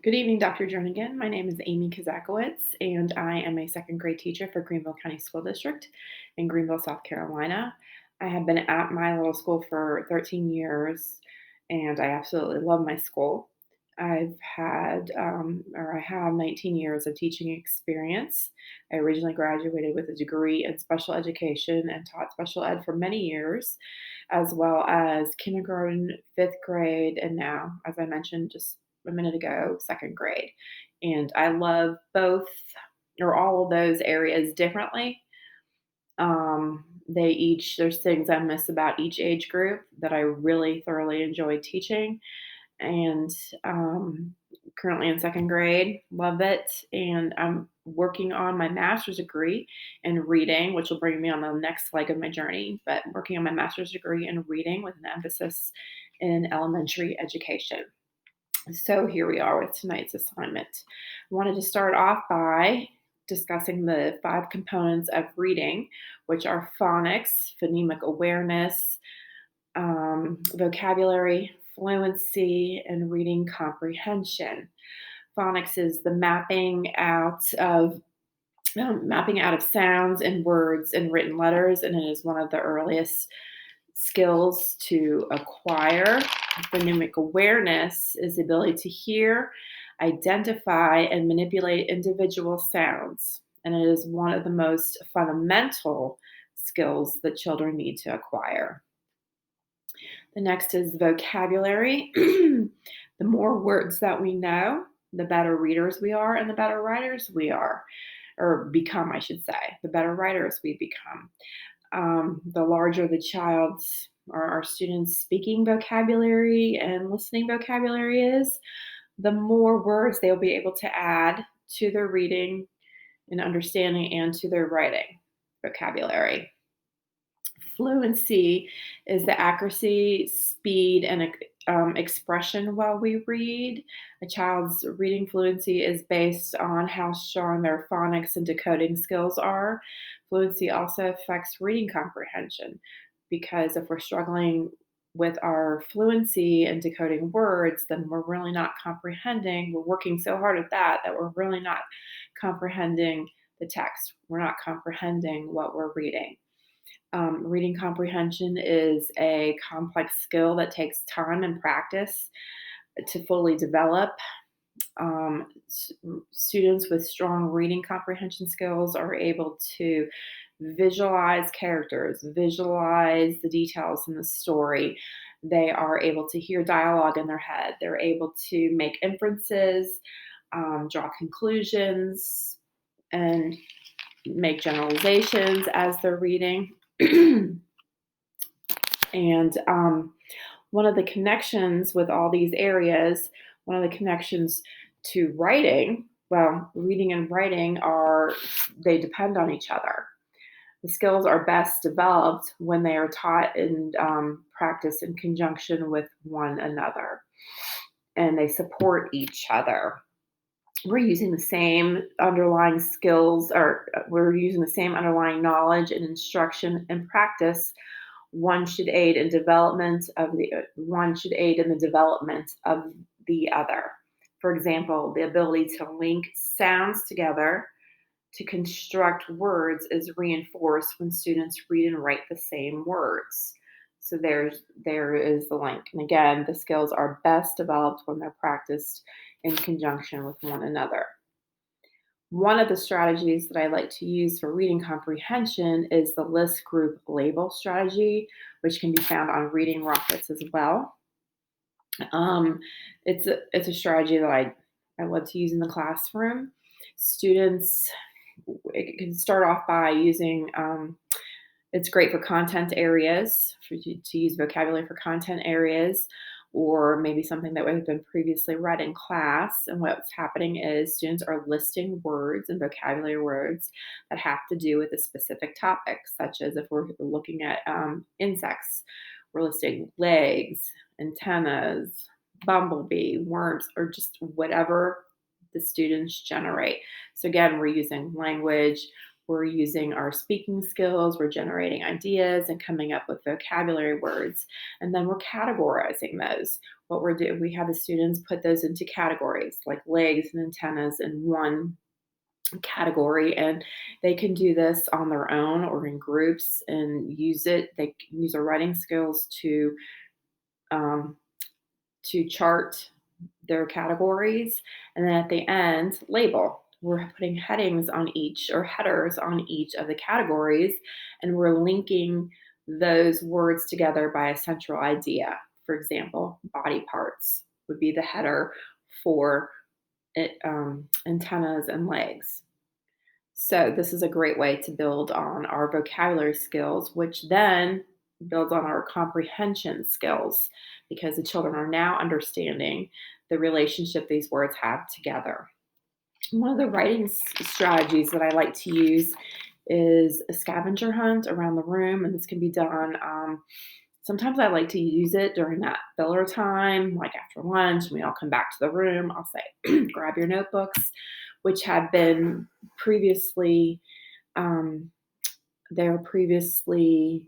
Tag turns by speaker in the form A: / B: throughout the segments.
A: Good evening, Dr. Jernigan. My name is Amy Kozakiewicz, and I am a second grade teacher for Greenville County School District in Greenville, South Carolina. I have been at my little school for 13 years, and I absolutely love my school. I have 19 years of teaching experience. I originally graduated with a degree in special education and taught special ed for many years, as well as kindergarten, fifth grade, and now, as I mentioned just a minute ago, second grade. And I love both or all of those areas differently. There's things I miss about each age group that I really thoroughly enjoy teaching. And currently in second grade, love it. And I'm working on my master's degree in reading, which will bring me on the next leg of my journey. But working on my master's degree in reading with an emphasis in elementary education. So here we are with tonight's assignment. I wanted to start off by discussing the five components of reading, which are phonics, phonemic awareness, vocabulary, fluency, and reading comprehension. Phonics is the mapping out of sounds and words in written letters, and it is one of the earliest skills to acquire. Phonemic awareness is the ability to hear, identify, and manipulate individual sounds. And it is one of the most fundamental skills that children need to acquire. The next is vocabulary. The more words that we know, the better readers we are and the better writers we are, or become, I should say. The better writers we become. The larger the child's or our students' speaking vocabulary and listening vocabulary is, the more words they'll be able to add to their reading and understanding and to their writing vocabulary. Fluency is the accuracy, speed, and expression while we read. A child's reading fluency is based on how strong their phonics and decoding skills are. Fluency also affects reading comprehension because if we're struggling with our fluency and decoding words, then we're really not comprehending. We're working so hard at that we're really not comprehending the text. We're not comprehending what we're reading. Reading comprehension is a complex skill that takes time and practice to fully develop. Students with strong reading comprehension skills are able to visualize characters, visualize the details in the story. They are able to hear dialogue in their head. They're able to make inferences, draw conclusions, and make generalizations as they're reading. And one of the connections with all these areas, one of the connections to writing, well, reading and writing they depend on each other. The skills are best developed when they are taught and practiced in conjunction with one another, and they support each other. We're using the same underlying skills, or we're using the same underlying knowledge and instruction and practice. One should aid in the development of the other. For example, the ability to link sounds together to construct words is reinforced when students read and write the same words. So there is the link. And again, the skills are best developed when they're practiced in conjunction with one another. One of the strategies that I like to use for reading comprehension is the list group label strategy, which can be found on Reading Rockets as well. It's a strategy that I love to use in the classroom. Students, it can start off by using, it's great for content areas, to use vocabulary for content areas, or maybe something that would have been previously read in class. And what's happening is students are listing words and vocabulary words that have to do with a specific topic, such as if we're looking at insects, we're listing legs, antennas, bumblebee, worms, or just whatever the students generate. So again, we're using language, we're using our speaking skills, we're generating ideas and coming up with vocabulary words, and then we're categorizing those. what we're doing, we have the students put those into categories like legs and antennas in one category, and they can do this on their own or in groups and use it. They can use their writing skills um, to chart their categories, and then at the end, label. We're putting headings on each or headers on each of the categories, and we're linking those words together by a central idea. For example, body parts would be the header for antennas and legs. So, this is a great way to build on our vocabulary skills, which then builds on our comprehension skills because the children are now understanding the relationship these words have together. One of the writing strategies that I like to use is a scavenger hunt around the room, and this can be done. Sometimes I like to use it during that filler time, like after lunch, and we all come back to the room. I'll say, grab your notebooks, which have been previously, um, they're previously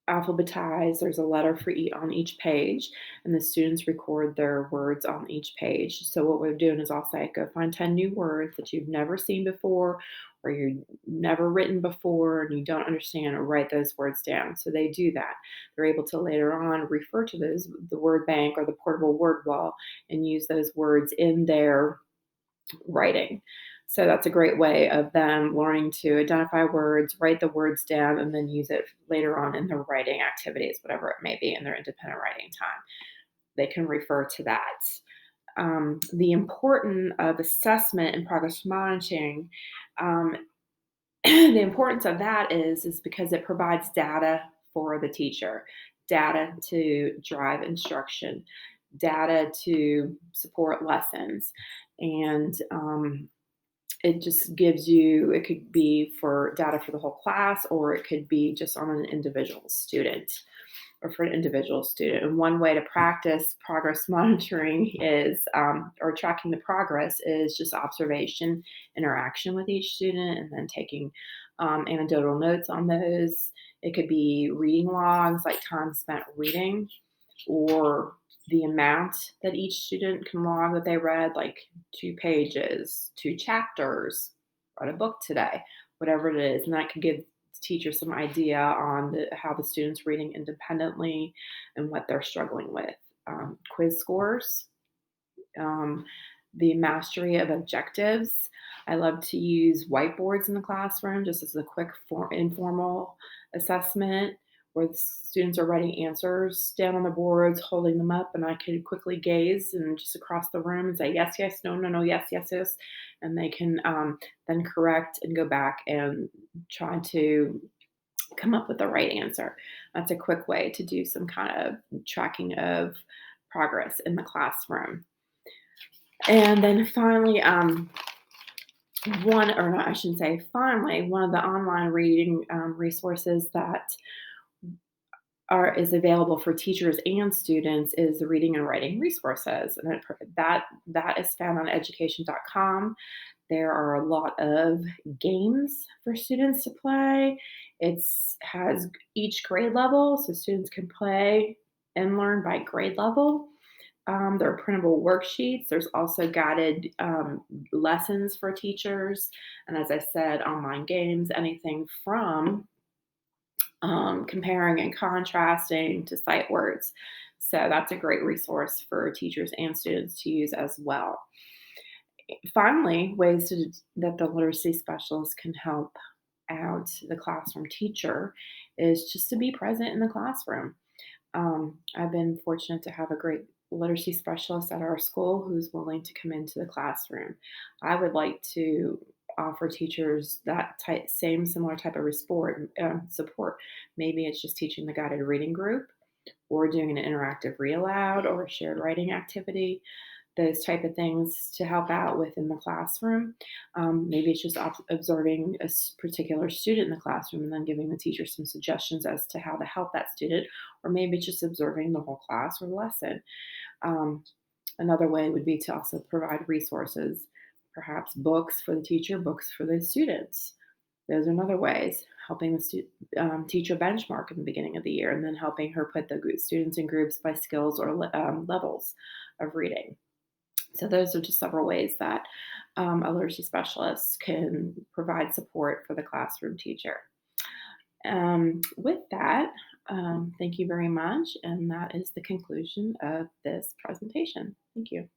A: alphabetized. There's a letter for on each page, and the students record their words on each page. So what we're doing is I'll say, go find 10 new words that you've never seen before or you've never written before and you don't understand, or write those words down. So they do that. They're able to later on refer to those, the word bank or the portable word wall, and use those words in their writing. So that's a great way of them learning to identify words, write the words down, and then use it later on in their writing activities, whatever it may be in their independent writing time. They can refer to that. The importance of assessment and progress monitoring, um, the importance of that is because it provides data for the teacher, data to drive instruction, data to support lessons, and it just gives you, it could be for data for the whole class, or it could be just on an individual student or for an individual student. And one way to practice progress monitoring is, or tracking the progress, is just observation, interaction with each student, and then taking anecdotal notes on those. It could be reading logs, like time spent reading, or the amount that each student can log that they read, like 2 pages, 2 chapters, read a book today, whatever it is. And that could give the teacher some idea on how the student's reading independently and what they're struggling with. Quiz scores, um, the mastery of objectives. I love to use whiteboards in the classroom just as a quick informal assessment where the students are writing answers down on the boards, holding them up, and I can quickly gaze and just across the room and say, yes, yes, no, no, no, yes, yes, yes. And they can then correct and go back and try to come up with the right answer. That's a quick way to do some kind of tracking of progress in the classroom. And then finally, one, or not, I shouldn't say finally, one of the online reading resources that is available for teachers and students is the reading and writing resources. And that is found on education.com. There are a lot of games for students to play. It has each grade level, so students can play and learn by grade level. There are printable worksheets. There's also guided lessons for teachers. And as I said, online games, anything from comparing and contrasting to sight words. So that's a great resource for teachers and students to use as well. Finally, that the literacy specialist can help out the classroom teacher is just to be present in the classroom. I've been fortunate to have a great literacy specialist at our school who's willing to come into the classroom. I would like to offer teachers that similar type of support. Maybe it's just teaching the guided reading group, or doing an interactive read aloud, or a shared writing activity. Those type of things to help out within the classroom. Maybe it's just observing a particular student in the classroom and then giving the teacher some suggestions as to how to help that student, or maybe it's just observing the whole class or lesson. Another way would be to also provide resources, perhaps books for the teacher, books for the students. Those are another ways, helping the teacher benchmark in the beginning of the year, and then helping her put the students in groups by skills or levels of reading. So those are just several ways that a literacy specialist can provide support for the classroom teacher. With that, thank you very much, and that is the conclusion of this presentation. Thank you.